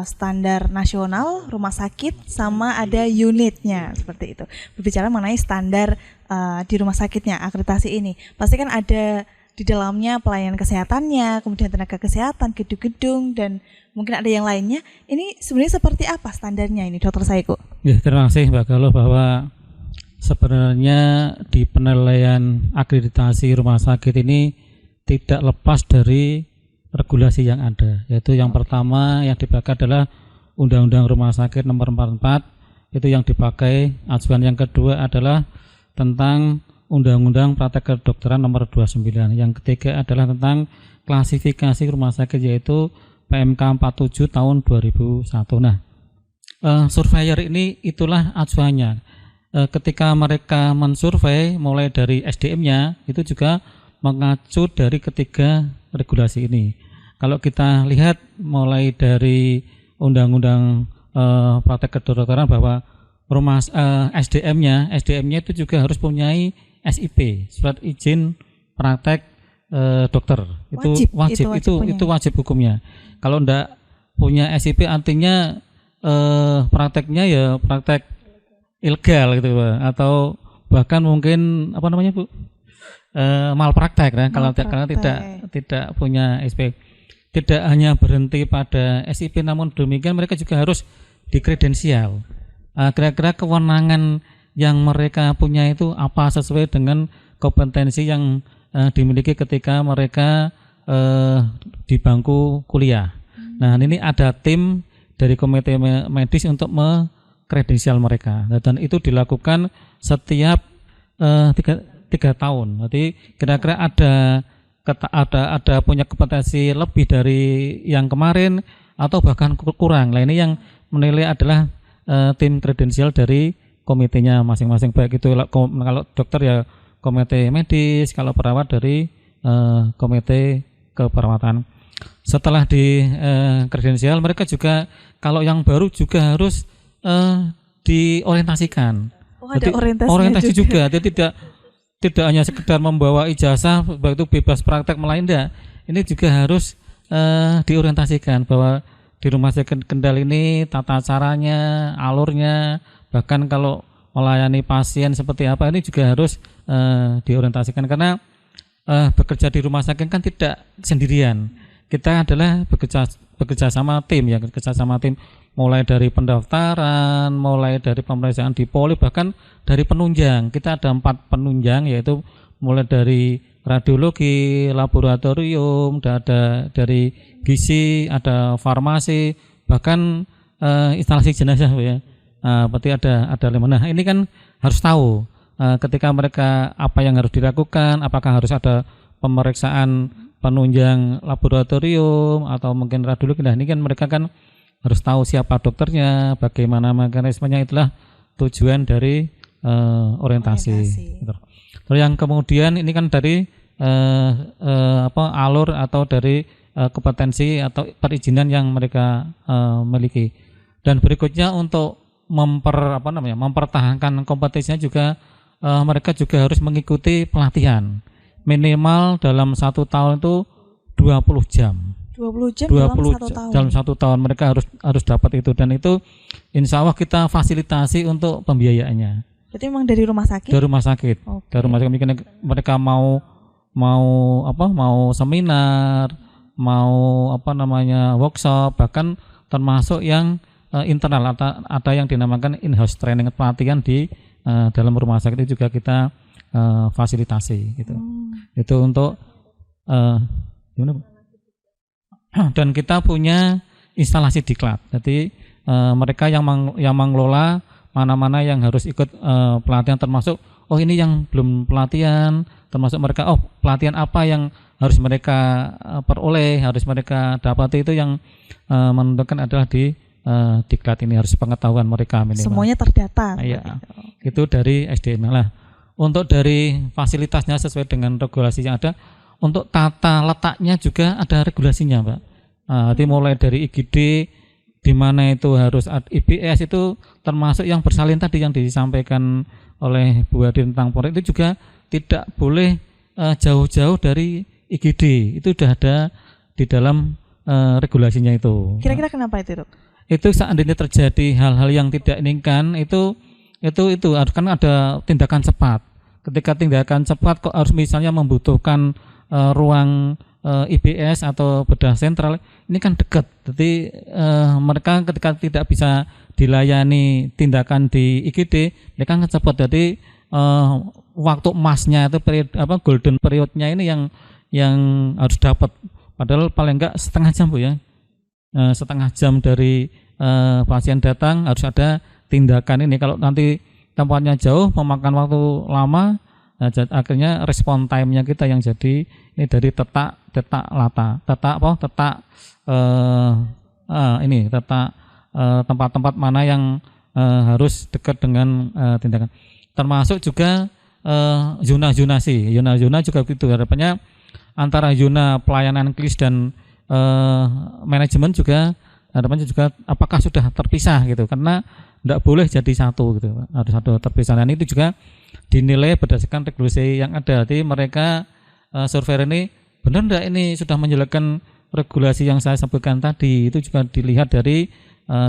standar nasional rumah sakit sama ada unitnya seperti itu. Berbicara mengenai standar di rumah sakitnya, akreditasi ini pasti kan ada di dalamnya pelayanan kesehatannya, kemudian tenaga kesehatan, gedung-gedung, dan mungkin ada yang lainnya. Ini sebenarnya seperti apa standarnya ini, Dokter Saiku? Ya, terima kasih Mbak Galuh, bahwa sebenarnya di penilaian akreditasi rumah sakit ini tidak lepas dari regulasi yang ada, yaitu yang pertama yang dipakai adalah Undang-Undang Rumah Sakit Nomor 44, itu yang dipakai. Acuan yang kedua adalah tentang Undang-Undang Praktek Kedokteran nomor 29. Yang ketiga adalah tentang klasifikasi rumah sakit, yaitu PMK 47 tahun 2001. Nah, surveyor ini itulah acuannya. Ketika mereka mensurvei mulai dari SDM-nya, itu juga mengacu dari ketiga regulasi ini. Kalau kita lihat mulai dari Undang-Undang Praktek Kedokteran bahwa rumah SDM-nya itu juga harus punyai SIP, surat izin praktek dokter. Itu wajib hukumnya. Kalau enggak punya SIP artinya prakteknya ya praktek ilegal gitu, Pak. Atau bahkan mungkin apa namanya, Bu? Malpraktek ya, kalau tidak punya SIP. Tidak hanya berhenti pada SIP, namun demikian mereka juga harus dikredensial. Kira-kira kewenangan yang mereka punya itu apa sesuai dengan kompetensi yang dimiliki ketika mereka di bangku kuliah. Nah, ini ada tim dari komite medis untuk mengkredensial mereka, dan itu dilakukan setiap 3 tahun. Jadi kira-kira ada punya kompetensi lebih dari yang kemarin atau bahkan kurang. Nah, ini yang menilai adalah tim kredensial dari komitenya masing-masing, baik itu kalau dokter ya komite medis, kalau perawat dari komite keperawatan. Setelah di kredensial, mereka juga kalau yang baru juga harus diorientasikan. Ada orientasi juga. Dia tidak hanya sekedar membawa ijazah baik itu bebas praktek, melainkan ini juga harus diorientasikan bahwa di rumah sakit Kendal ini tata caranya, alurnya, bahkan kalau melayani pasien seperti apa, ini juga harus diorientasikan, karena bekerja di rumah sakit kan tidak sendirian. Kita adalah bekerja sama tim ya, bekerja sama tim mulai dari pendaftaran, mulai dari pemeriksaan di poli, bahkan dari penunjang. Kita ada 4 penunjang, yaitu mulai dari radiologi, laboratorium, ada dari gizi, ada farmasi, bahkan instalasi jenazah ya. Berarti ada 5. Nah, ini kan harus tahu ketika mereka apa yang harus dilakukan, apakah harus ada pemeriksaan penunjang laboratorium atau mungkin radiologi. Nah, ini kan mereka kan harus tahu siapa dokternya, bagaimana mekanismenya. Itulah tujuan dari orientasi. Terus yang kemudian ini kan dari alur atau dari kompetensi atau perizinan yang mereka miliki. Dan berikutnya untuk mempertahankan kompetensinya juga mereka juga harus mengikuti pelatihan minimal dalam 1 tahun itu 20 jam. 20 jam dalam 1 tahun mereka harus dapat itu, dan itu insya Allah kita fasilitasi untuk pembiayaannya. Berarti memang dari rumah sakit? Dari rumah sakit. Okay. Dari rumah sakit. Mungkin mereka mau seminar, mau workshop, bahkan termasuk yang internal, ada yang dinamakan in-house training, pelatihan di dalam rumah sakit itu juga kita fasilitasi gitu. Itu untuk gimana, Pak? Dan kita punya instalasi diklat. Jadi mereka yang mengelola mana-mana yang harus ikut pelatihan, termasuk ini yang belum pelatihan, termasuk mereka pelatihan apa yang harus mereka peroleh, harus mereka dapati, itu yang menentukan adalah di diklat ini, harus pengetahuan mereka minimal. Semuanya terdata. Iya. Itu dari SDM lah. Untuk dari fasilitasnya sesuai dengan regulasi yang ada, untuk tata letaknya juga ada regulasinya, Pak. Jadi mulai dari IGD di mana itu harus IBS, itu termasuk yang bersalin tadi yang disampaikan oleh Bu Hadi tentang Polri, itu juga tidak boleh jauh-jauh dari IGD. Itu sudah ada di dalam regulasinya itu. Kira-kira kenapa itu, Dok? Itu seandainya terjadi hal-hal yang tidak inginkan, itu kan ada tindakan cepat. Ketika tindakan cepat kok harus misalnya membutuhkan ruang IBS atau bedah sentral, ini kan dekat. Jadi mereka ketika tidak bisa dilayani tindakan di IGD, mereka kan cepat. Jadi waktu emasnya itu golden periodnya ini yang harus dapat. Padahal paling enggak setengah jam, Bu ya. Setengah jam dari pasien datang harus ada tindakan ini. Kalau nanti tempatnya jauh, memakan waktu lama, Akhirnya respon time-nya kita yang jadi ini dari tetak tempat-tempat mana yang harus dekat dengan tindakan. Termasuk juga zona-zonasi. Zona-zona juga begitu. Harapannya antara zona pelayanan klis dan manajemen juga harapannya juga apakah sudah terpisah gitu. Karena tidak boleh jadi satu gitu. Harus satu terpisah. Dan itu juga dinilai berdasarkan regulasi yang ada. Jadi mereka survei ini benar tidak ini sudah menjalankan regulasi yang saya sebutkan tadi. Itu juga dilihat dari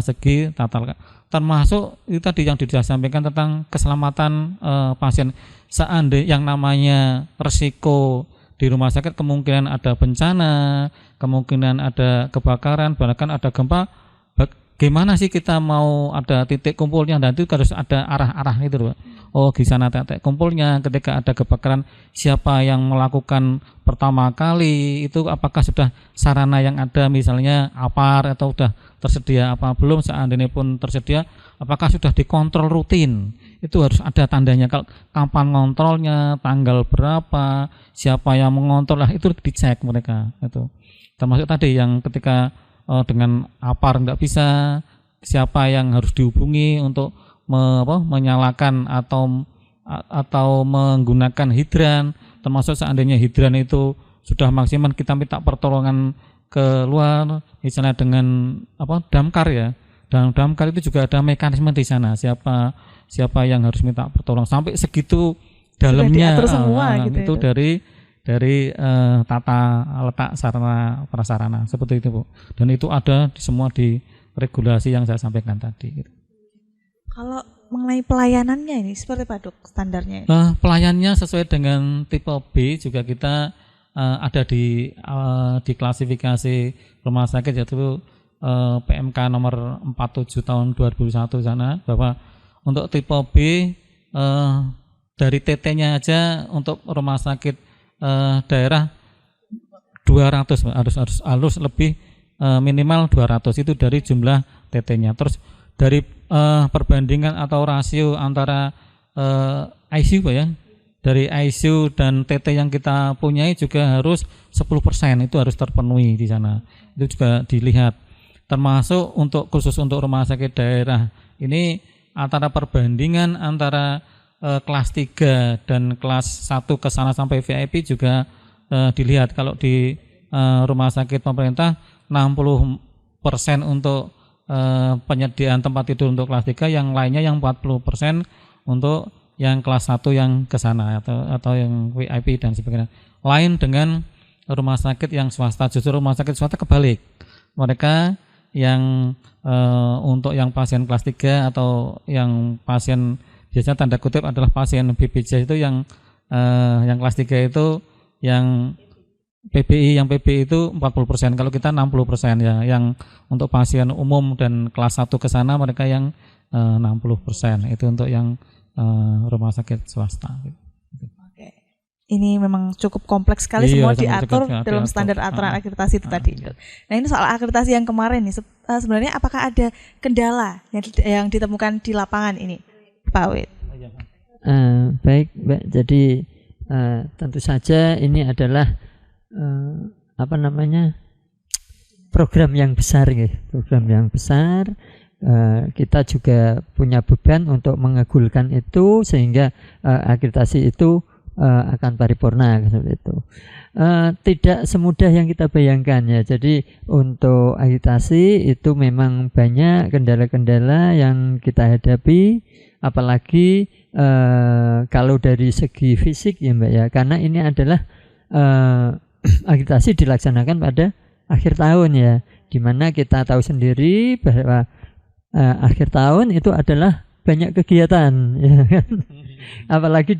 segi tata. Termasuk itu tadi yang sudah sampaikan tentang keselamatan pasien. Seandainya yang namanya resiko di rumah sakit kemungkinan ada bencana, kemungkinan ada kebakaran, bahkan ada gempa, bagaimana sih kita mau ada titik kumpulnya, dan itu harus ada arah-arah itu loh. Oh di sana titik kumpulnya, ketika ada kebakaran siapa yang melakukan pertama kali, itu apakah sudah sarana yang ada misalnya APAR atau sudah tersedia apa belum, seandainya pun tersedia apakah sudah dikontrol rutin, itu harus ada tandanya, kalau kapan ngontrolnya, tanggal berapa, siapa yang mengontrol, lah itu dicek mereka. Itu termasuk tadi yang ketika dengan APAR nggak bisa, siapa yang harus dihubungi untuk menyalakan atau menggunakan hidran, termasuk seandainya hidran itu sudah maksimal kita minta pertolongan keluar, misalnya dengan damkar ya. Dan damkar itu juga ada mekanisme di sana, siapa yang harus minta pertolongan, sampai segitu dalamnya semua, gitu itu ya. dari tata letak sarana prasarana seperti itu Bu. Dan itu ada semua di regulasi yang saya sampaikan tadi gitu. Kalau mengenai pelayanannya ini seperti apa Dok standarnya? Pelayanannya sesuai dengan tipe B juga kita ada di klasifikasi rumah sakit, yaitu PMK nomor 47 tahun 2001 sana, bahwa untuk tipe B dari TT-nya aja untuk rumah sakit daerah 200 harus lebih minimal 200 itu dari jumlah TT-nya. Terus dari perbandingan atau rasio antara ICU Pak ya, dari ICU dan TT yang kita punyai juga harus 10%, itu harus terpenuhi di sana. Itu juga dilihat. Termasuk khusus untuk rumah sakit daerah ini antara perbandingan antara kelas 3 dan kelas 1 ke sana sampai VIP juga dilihat. Kalau di rumah sakit pemerintah 60% untuk penyediaan tempat tidur untuk kelas 3, yang lainnya yang 40% untuk yang kelas 1 yang ke sana atau yang VIP dan sebagainya. Lain dengan rumah sakit yang swasta, justru rumah sakit swasta kebalik. Mereka yang untuk yang pasien kelas 3 atau yang pasien biasanya tanda kutip adalah pasien BPJS itu yang kelas 3 itu yang PBI, yang PBI itu 40%, kalau kita 60% ya. Yang untuk pasien umum dan kelas 1 ke sana mereka yang 60%. Itu untuk yang rumah sakit swasta. Oke. Ini memang cukup kompleks sekali, semua diatur dalam standar aturan akreditasi itu tadi. Nah, ini soal akreditasi yang kemarin nih, sebenarnya apakah ada kendala yang ditemukan di lapangan ini, Pak Wid? Baik, Mbak. Jadi tentu saja ini adalah program yang besar ya. Program yang besar. Kita juga punya beban untuk mengagulkan itu sehingga akreditasi itu akan paripurna seperti itu. Tidak semudah yang kita bayangkan ya. Jadi untuk akreditasi itu memang banyak kendala-kendala yang kita hadapi, apalagi kalau dari segi fisik ya Mbak ya, karena ini adalah akreditasi dilaksanakan pada akhir tahun ya, dimana kita tahu sendiri bahwa akhir tahun itu adalah banyak kegiatan ya kan? Apalagi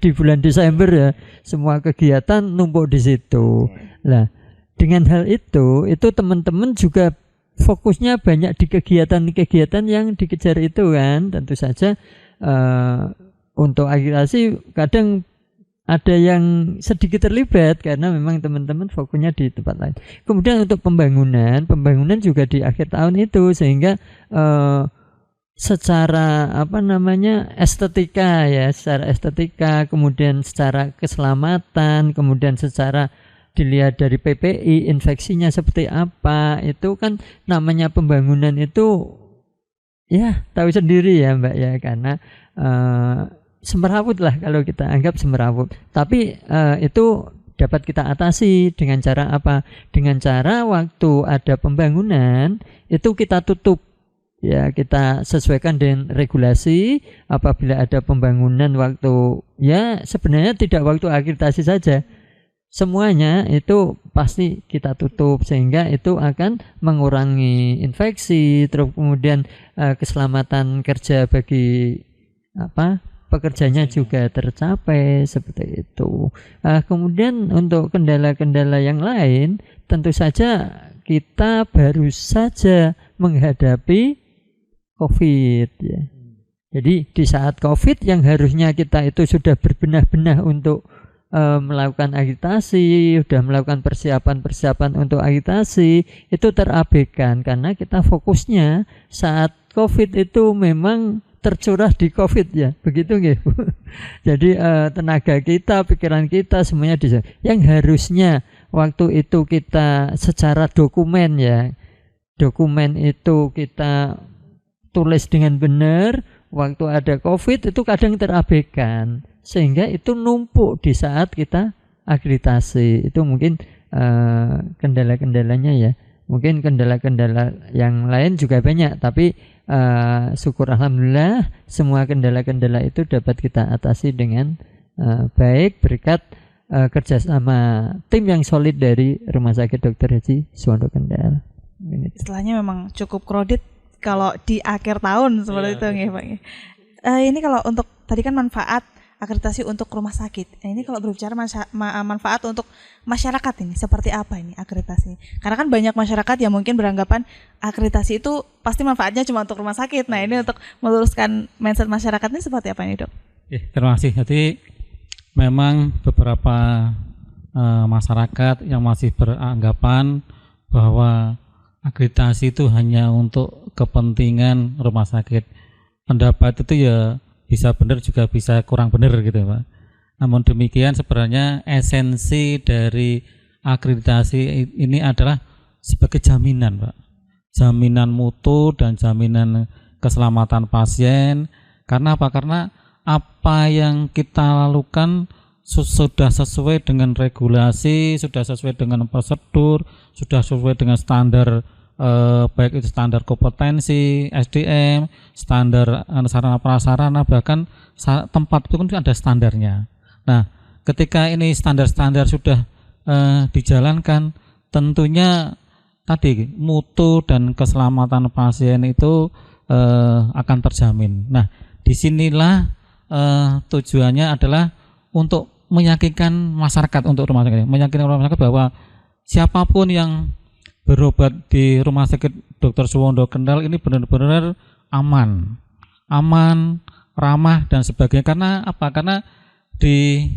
di bulan Desember ya, semua kegiatan numpuk di situ. Nah, dengan hal itu teman-teman juga fokusnya banyak di kegiatan-kegiatan yang dikejar itu kan. Tentu saja untuk akreditasi kadang ada yang sedikit terlibat karena memang teman-teman fokusnya di tempat lain. Kemudian untuk pembangunan juga di akhir tahun itu, sehingga secara estetika ya, secara estetika, kemudian secara keselamatan, kemudian secara dilihat dari PPI infeksinya seperti apa, itu kan namanya pembangunan itu ya tahu sendiri ya Mbak ya, karena semerawut lah kalau kita anggap semerawut. Tapi itu dapat kita atasi dengan cara apa? Dengan cara waktu ada pembangunan itu kita tutup. Ya, kita sesuaikan dengan regulasi. Apabila ada pembangunan waktu, ya sebenarnya tidak waktu akreditasi saja, semuanya itu pasti kita tutup, sehingga itu akan mengurangi infeksi, terus kemudian keselamatan kerja bagi pekerjanya juga tercapai seperti itu. Kemudian untuk kendala-kendala yang lain, tentu saja kita baru saja menghadapi COVID ya. Jadi di saat COVID yang harusnya kita itu sudah berbenah-benah untuk melakukan agitasi, sudah melakukan persiapan untuk agitasi, itu terabaikan karena kita fokusnya saat COVID itu memang tercurah di COVID ya, begitu nggih Bu. Jadi tenaga kita, pikiran kita semuanya di sana. Yang harusnya waktu itu kita secara dokumen ya, dokumen itu kita tulis dengan benar, waktu ada COVID itu kadang terabaikan, sehingga itu numpuk di saat kita akreditasi. Itu mungkin kendala-kendalanya ya. Mungkin kendala-kendala yang lain juga banyak, tapi syukur alhamdulillah semua kendala-kendala itu dapat kita atasi dengan baik berkat kerjasama tim yang solid dari Rumah Sakit Dr. Haji Suwondo Kendal. Istilahnya memang cukup kredit kalau di akhir tahun seperti itu nggih Pak. Ini kalau untuk tadi kan manfaat akreditasi untuk rumah sakit. Nah, ini kalau berbicara manfaat untuk masyarakat ini seperti apa ini akreditasi? Karena kan banyak masyarakat yang mungkin beranggapan akreditasi itu pasti manfaatnya cuma untuk rumah sakit. Nah, ini untuk meluruskan mindset masyarakat ini seperti apa ini, Dok? Terima kasih. Jadi memang beberapa masyarakat yang masih beranggapan bahwa akreditasi itu hanya untuk kepentingan rumah sakit. Pendapat itu ya bisa benar juga bisa kurang benar gitu Pak. Namun demikian sebenarnya esensi dari akreditasi ini adalah sebagai jaminan Pak. Jaminan mutu dan jaminan keselamatan pasien. Karena apa? Karena apa yang kita lakukan sudah sesuai dengan regulasi, sudah sesuai dengan prosedur, sudah sesuai dengan standar baik itu standar kompetensi, SDM, standar sarana prasarana, bahkan tempat itu kan ada standarnya. Nah, ketika ini standar-standar sudah dijalankan, tentunya tadi mutu dan keselamatan pasien itu akan terjamin. Nah, disinilah tujuannya adalah untuk meyakinkan masyarakat, untuk rumah sakit, meyakinkan masyarakat bahwa siapapun yang berobat di Rumah Sakit Dr. Suwondo Kendal ini benar-benar aman, ramah dan sebagainya. Karena apa? Karena di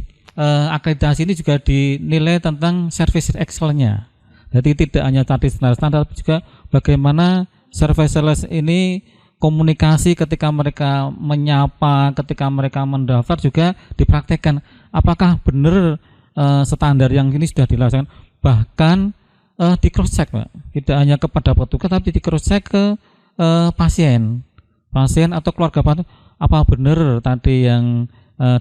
akreditasi ini juga dinilai tentang service excellence-nya. Jadi tidak hanya tadi standar-standar, tapi juga bagaimana service ini komunikasi ketika mereka menyapa, ketika mereka mendaftar juga dipraktekkan. Apakah benar standar yang ini sudah dilaksanakan? Bahkan di cross check Pak, tidak hanya kepada petugas tapi di cross check ke pasien atau keluarga pasien, apa benar tadi yang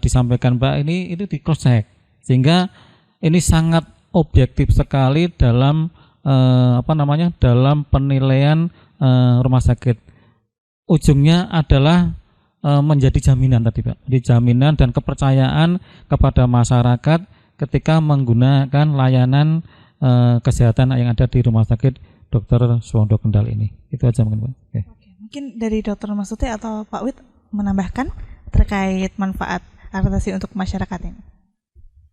disampaikan Mbak ini itu di cross check, sehingga ini sangat objektif sekali dalam dalam penilaian rumah sakit. Ujungnya adalah menjadi jaminan tadi Pak, di jaminan dan kepercayaan kepada masyarakat ketika menggunakan layanan kesehatan yang ada di Rumah Sakit Dr. Suwondo Kendal ini. Itu aja mungkin Pak. Oke. Mungkin dari Dr. Masuti atau Pak Wid menambahkan terkait manfaat akreditasi untuk masyarakat ini.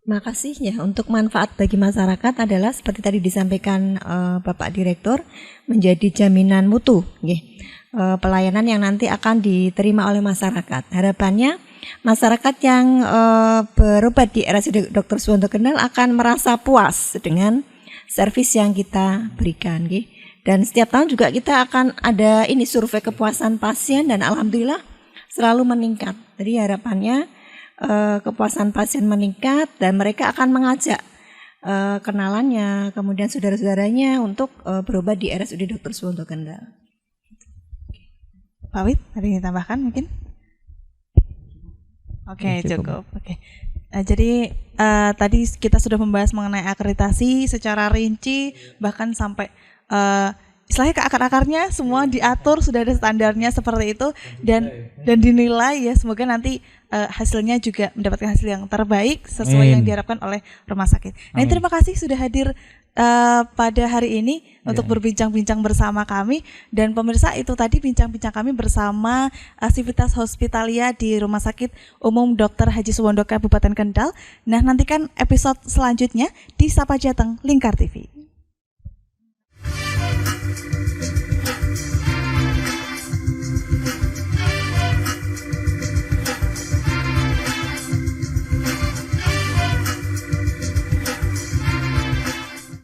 Makasih ya. Untuk manfaat bagi masyarakat adalah seperti tadi disampaikan Bapak Direktur, menjadi jaminan mutu pelayanan yang nanti akan diterima oleh masyarakat. Harapannya masyarakat yang berobat di RSUD Dr. Suwondo Kendal akan merasa puas dengan servis yang kita berikan. Dan setiap tahun juga kita akan ada ini survei kepuasan pasien dan alhamdulillah selalu meningkat. Jadi harapannya kepuasan pasien meningkat dan mereka akan mengajak kenalannya, kemudian saudara-saudaranya untuk berobat di RSUD Dr. Suwonto Kendal. Pak Wid, ada yang ditambahkan mungkin? Oke, cukup. Oke. Jadi tadi kita sudah membahas mengenai akreditasi secara rinci, bahkan sampai istilahnya ke akar-akarnya semua diatur, sudah ada standarnya seperti itu dan dinilai ya, semoga nanti hasilnya juga mendapatkan hasil yang terbaik sesuai yang diharapkan oleh rumah sakit. Nah, terima kasih sudah hadir pada hari ini untuk berbincang-bincang bersama kami, dan pemirsa itu tadi bincang-bincang kami bersama Sivitas Hospitalia di Rumah Sakit Umum Dr. Haji Suwondo Kabupaten Kendal. Nah, nantikan episode selanjutnya di Sapa Jateng Lingkar TV.